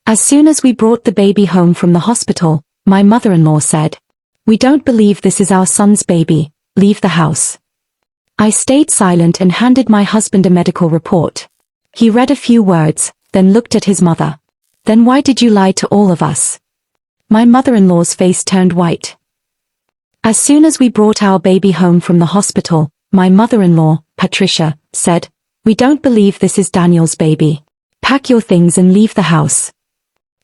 As soon as we brought the baby home from the hospital, my mother-in-law said, "We don't believe this is our son's baby, leave the house." I stayed silent and handed my husband a medical report. He read a few words, then looked at his mother. "Then why did you lie to all of us?" My mother-in-law's face turned white. As soon as we brought our baby home from the hospital, my mother-in-law, Patricia, said, "We don't believe this is Daniel's baby. Pack your things and leave the house."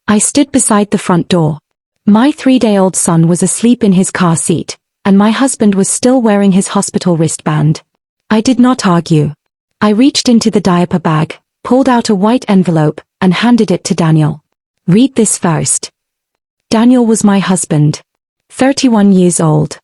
I stood beside the front door. My 3-day-old son was asleep in his car seat, and my husband was still wearing his hospital wristband. I did not argue. I reached into the diaper bag, pulled out a white envelope, and handed it to Daniel. "Read this first." Daniel was my husband. 31 years old.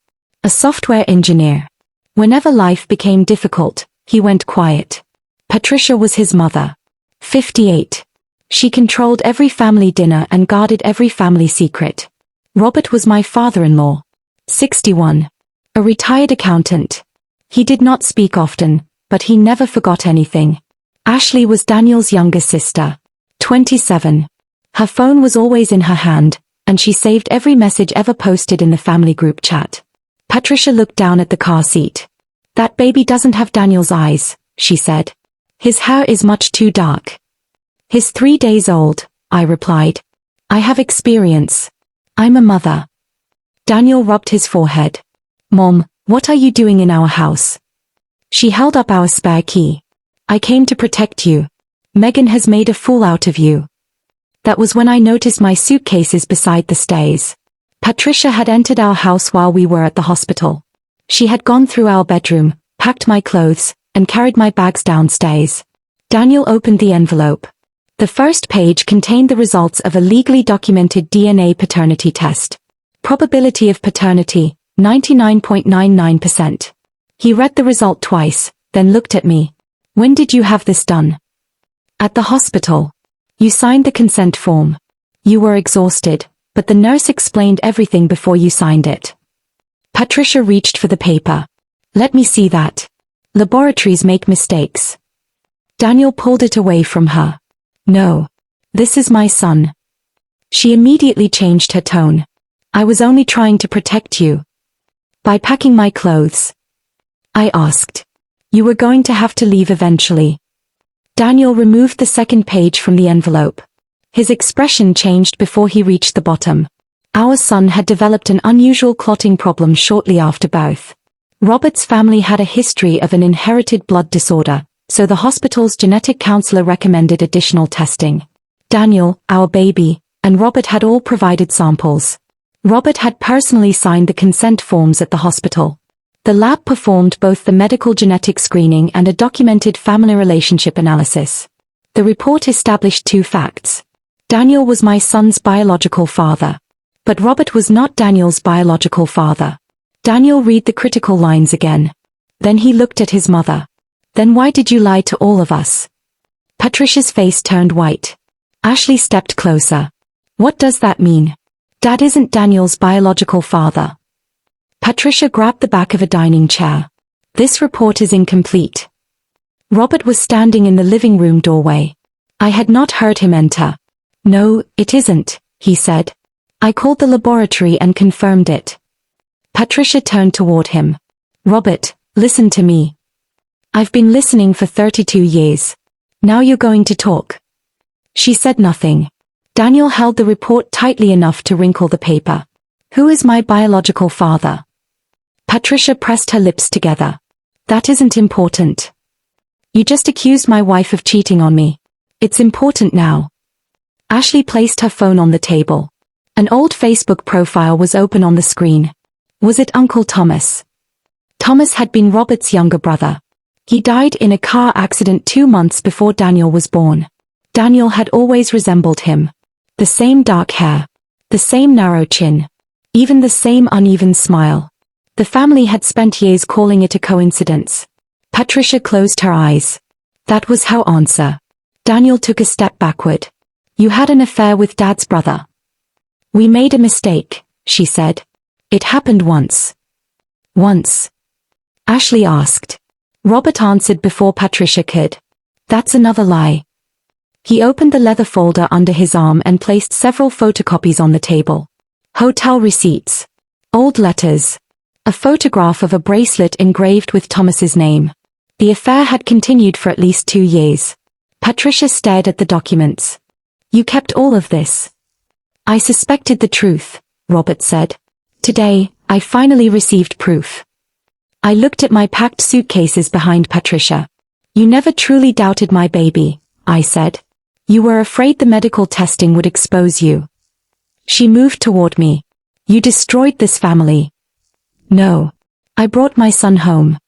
A software engineer. Whenever life became difficult, he went quiet. Patricia was his mother. 58. She controlled every family dinner and guarded every family secret. Robert was my father-in-law. 61. A retired accountant. He did not speak often, but he never forgot anything. Ashley was Daniel's younger sister. 27. Her phone was always in her hand, and she saved every message ever posted in the family group chat. Patricia looked down at the car seat. "That baby doesn't have Daniel's eyes," she said. "His hair is much too dark." "He's 3 days old," I replied. "I have experience. I'm a mother." Daniel rubbed his forehead. "Mom, what are you doing in our house?" She held up our spare key. "I came to protect you. Megan has made a fool out of you." That was when I noticed my suitcases beside the stairs. Patricia had entered our house while we were at the hospital. She had gone through our bedroom, packed my clothes, and carried my bags downstairs. Daniel opened the envelope. The first page contained the results of a legally documented DNA paternity test. Probability of paternity, 99.99%. He read the result twice, then looked at me. "When did you have this done?" "At the hospital. You signed the consent form. You were exhausted, but the nurse explained everything before you signed it." Patricia reached for the paper. "Let me see that. Laboratories make mistakes." Daniel pulled it away from her. "No. This is my son." She immediately changed her tone. "I was only trying to protect you." "By packing my clothes?" I asked. "You were going to have to leave eventually." Daniel removed the second page from the envelope. His expression changed before he reached the bottom. Our son had developed an unusual clotting problem shortly after birth. Robert's family had a history of an inherited blood disorder, so the hospital's genetic counselor recommended additional testing. Daniel, our baby, and Robert had all provided samples. Robert had personally signed the consent forms at the hospital. The lab performed both the medical genetic screening and a documented family relationship analysis. The report established 2 facts. Daniel was my son's biological father. But Robert was not Daniel's biological father. Daniel read the critical lines again. Then he looked at his mother. "Then why did you lie to all of us?" Patricia's face turned white. Ashley stepped closer. "What does that mean? Dad isn't Daniel's biological father." Patricia grabbed the back of a dining chair. "This report is incomplete." Robert was standing in the living room doorway. I had not heard him enter. "No, it isn't," he said. "I called the laboratory and confirmed it." Patricia turned toward him. "Robert, listen to me. I've been listening for 32 years. Now you're going to talk." She said nothing. Daniel held the report tightly enough to wrinkle the paper. "Who is my biological father?" Patricia pressed her lips together. "That isn't important. You just accused my wife of cheating on me. It's important now." Ashley placed her phone on the table. An old Facebook profile was open on the screen. Was it Uncle Thomas? Thomas had been Robert's younger brother. He died in a car accident 2 months before Daniel was born. Daniel had always resembled him. The same dark hair. The same narrow chin. Even the same uneven smile. The family had spent years calling it a coincidence. Patricia closed her eyes. That was her answer. Daniel took a step backward. "You had an affair with Dad's brother." "We made a mistake," she said. "It happened once." "Once?" Ashley asked. Robert answered before Patricia could. "That's another lie." He opened the leather folder under his arm and placed several photocopies on the table. Hotel receipts. Old letters. A photograph of a bracelet engraved with Thomas's name. The affair had continued for at least 2 years. Patricia stared at the documents. You kept all of this? I suspected the truth, Robert said. Today, I finally received proof. I looked at my packed suitcases behind Patricia. You never truly doubted my baby, I said. You were afraid the medical testing would expose you. She moved toward me. You destroyed this family. No. I brought my son home.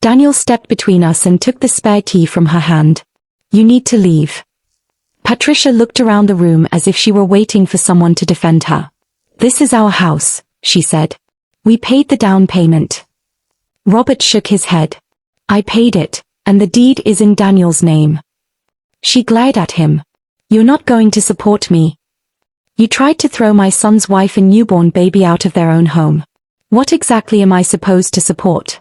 Daniel stepped between us and took the spare key from her hand. You need to leave. Patricia looked around the room as if she were waiting for someone to defend her. This is our house, she said. We paid the down payment. Robert shook his head. I paid it, and the deed is in Daniel's name. She glared at him. You're not going to support me. You tried to throw my son's wife and newborn baby out of their own home. What exactly am I supposed to support?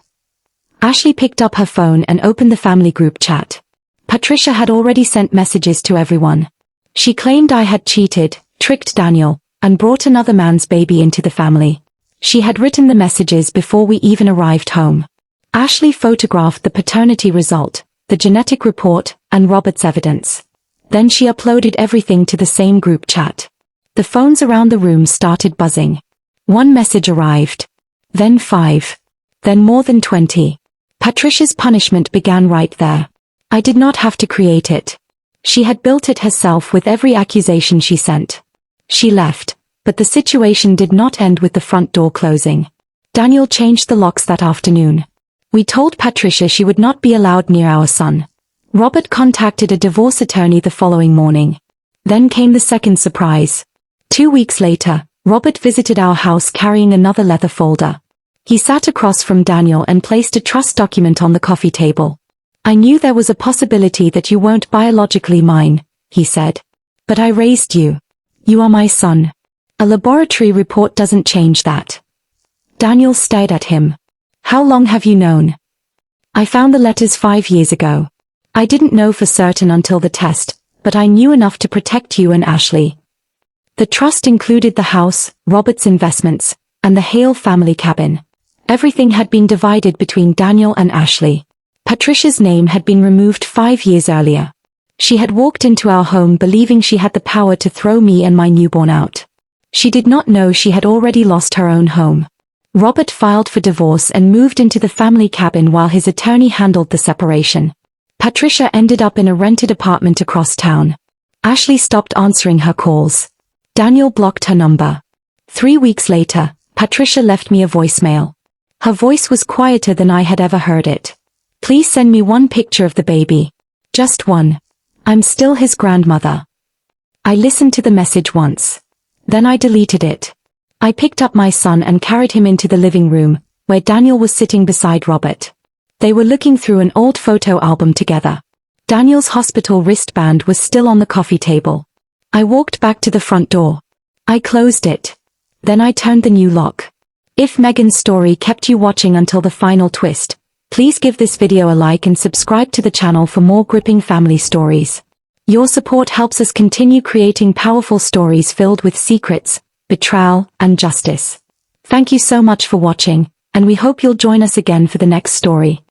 Ashley picked up her phone and opened the family group chat. Patricia had already sent messages to everyone. She claimed I had cheated, tricked Daniel, and brought another man's baby into the family. She had written the messages before we even arrived home. Ashley photographed the paternity result, the genetic report, and Robert's evidence. Then she uploaded everything to the same group chat. The phones around the room started buzzing. 1 message arrived. Then 5. Then more than 20. Patricia's punishment began right there. I did not have to create it. She had built it herself with every accusation she sent. She left, but the situation did not end with the front door closing. Daniel changed the locks that afternoon. We told Patricia she would not be allowed near our son. Robert contacted a divorce attorney the following morning. Then came the second surprise. 2 weeks later, Robert visited our house carrying another leather folder. He sat across from Daniel and placed a trust document on the coffee table. I knew there was a possibility that you weren't biologically mine, he said. But I raised you. You are my son. A laboratory report doesn't change that. Daniel stared at him. How long have you known? I found the letters 5 years ago. I didn't know for certain until the test, but I knew enough to protect you and Ashley. The trust included the house, Robert's investments, and the Hale family cabin. Everything had been divided between Daniel and Ashley. Patricia's name had been removed 5 years earlier. She had walked into our home believing she had the power to throw me and my newborn out. She did not know she had already lost her own home. Robert filed for divorce and moved into the family cabin while his attorney handled the separation. Patricia ended up in a rented apartment across town. Ashley stopped answering her calls. Daniel blocked her number. 3 weeks later, Patricia left me a voicemail. Her voice was quieter than I had ever heard it. Please send me 1 picture of the baby. Just 1. I'm still his grandmother. I listened to the message once. Then I deleted it. I picked up my son and carried him into the living room, where Daniel was sitting beside Robert. They were looking through an old photo album together. Daniel's hospital wristband was still on the coffee table. I walked back to the front door. I closed it. Then I turned the new lock. If Megan's story kept you watching until the final twist, please give this video a like and subscribe to the channel for more gripping family stories. Your support helps us continue creating powerful stories filled with secrets, betrayal, and justice. Thank you so much for watching, and we hope you'll join us again for the next story.